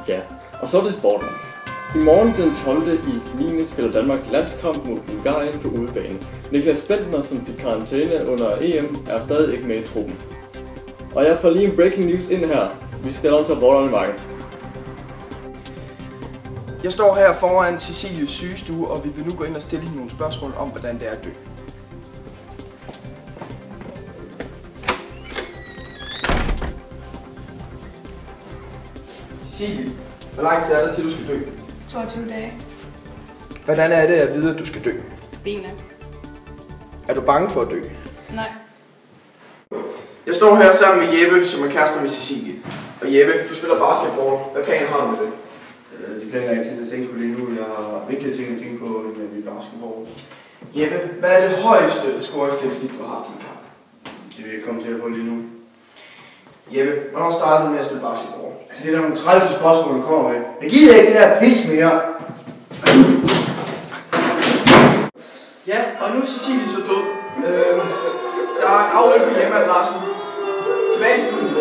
Ja, og så er det sporten. I morgen den 12. i 9. spiller Danmark landskamp mod Bulgarien på udebane. Niklas Bentner, som fik karantæne under EM, er stadig ikke med i truppen. Og jeg får lige en breaking news ind her. Vi stiller om til rapporterne i marken. Jeg står her foran Cecilies sygestue, og vi vil nu gå ind og stille hende nogle spørgsmål om, hvordan det er at dø. Cecilie, hvor lang tid er der til, du skal dø? 22 dage. Hvordan er det at vide, at du skal dø? Benene. Er du bange for at dø? Nej. Jeg står her sammen med Jeppe, som er kærester med Cecilie. Og Jeppe, du spiller basketball. Hvad planer har du med det? De planer jeg ikke til at tænke på lige nu. Jeg har vigtige ting at tænke på med mit basketball. Jeppe, hvad er det højeste scoringsgennemsnit, du har haft i en kamp? Det vil jeg komme til at på lige nu. Jeppe, hvornår startede du med at spille basketball? Altså det er nogle trælse spørgsmål, der kommer med. Jeg gider ikke det her pis mere. Ja, og nu er Cecilie så død. Der er gravøl på hjemmeadressen. Tilbage til studiet.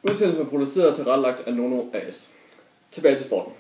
Udsendelsen er produceret og tilrettelagt af Nono AS. Tilbage til sporten.